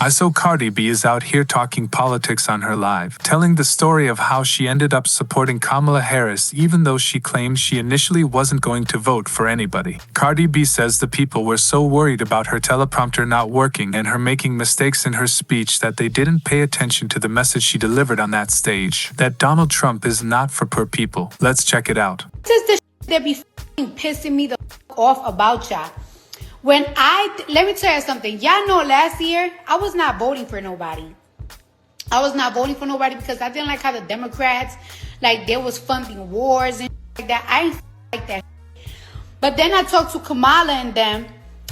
I saw Cardi B is out here talking politics on her live, telling the story of how she ended up supporting Kamala Harris even though she claimed she initially wasn't going to vote for anybody. Cardi B says the people were so worried about her teleprompter not working and her making mistakes in her speech that they didn't pay attention to the message she delivered on that stage, that Donald Trump is not for poor people. Let's check it out. This is the that be pissing me the off about y'all. Let me tell you something. Y'all know last year, I was not voting for nobody. I was not voting for nobody because I didn't like how the Democrats, like, they was funding wars and like that. I ain't like that. But then I talked to Kamala and them,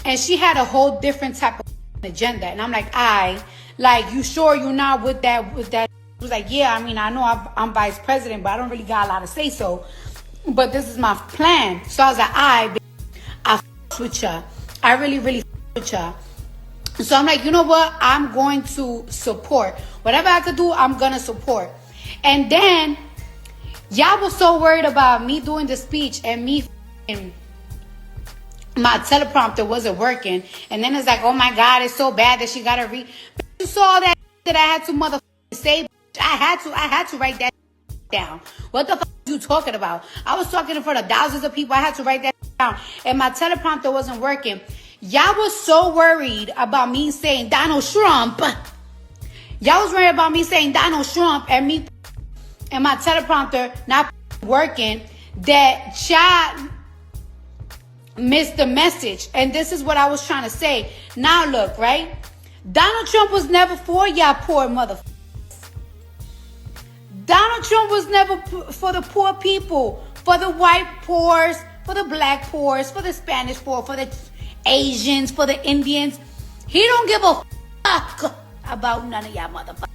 and she had a whole different type of agenda. And I'm like, you sure you're not with that? She was like, yeah, I mean, I know I'm vice president, but I don't really got a lot to say so. But this is my plan. So I was like, I with y'all. I really with y'all. So I'm like, you know what? I'm going to support. Whatever I could do, I'm going to support. And then y'all was so worried about me doing the speech and my teleprompter wasn't working. And then it's like, oh my God, it's so bad that she got to read. You saw that I had to motherfucking say. I had to write that down. What the fuck are you talking about? I was talking in front of thousands of people. I had to write that down. And my teleprompter wasn't working. Y'all was so worried about me saying Donald Trump. Y'all was worried about me saying Donald Trump and me and my teleprompter not working that y'all missed the message. And this is what I was trying to say. Now look, right? Donald Trump was never for y'all poor motherfuckers. Donald Trump was never for the poor people, for the white poors, for the black poors, for the Spanish poor, for the Asians, for the Indians. He don't give a fuck about none of y'all motherfuckers.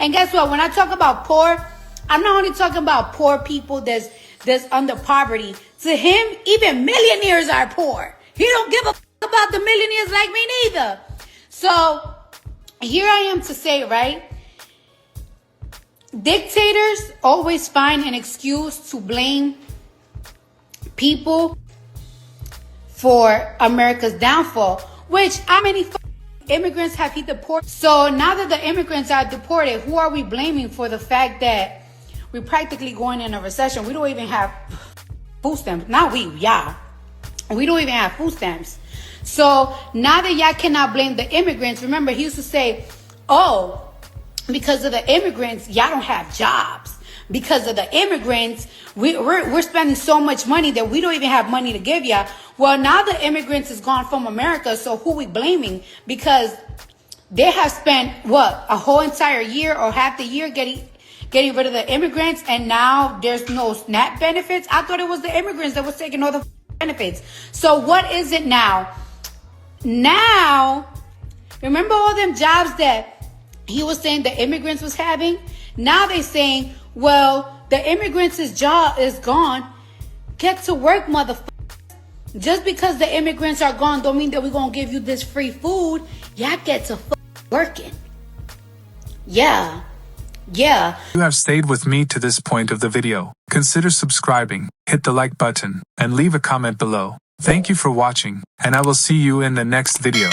And guess what? When I talk about poor, I'm not only talking about poor people that's under poverty. To him, even millionaires are poor. He don't give a fuck about the millionaires like me neither. So here I am to say, right? Dictators always find an excuse to blame people for America's downfall, which how many immigrants have he deported? So now that the immigrants are deported, who are we blaming for the fact that we're practically going in a recession? We don't even have food stamps. Not we, y'all. We don't even have food stamps. So now that y'all cannot blame the immigrants, remember he used to say, oh, because of the immigrants, y'all don't have jobs. Because of the immigrants, we're spending so much money that we don't even have money to give y'all. Well, now the immigrants is gone from America, so who we blaming? Because they have spent, a whole entire year or half the year getting rid of the immigrants, and now there's no SNAP benefits? I thought it was the immigrants that was taking all the benefits. So what is it now? Now, remember all them jobs that he was saying the immigrants was having? Now they saying, well, the immigrants' job is gone. Get to work, motherfucker. Just because the immigrants are gone don't mean that we're going to give you this free food. Y'all get to working. Yeah. You have stayed with me to this point of the video. Consider subscribing, hit the like button, and leave a comment below. Thank you for watching, and I will see you in the next video.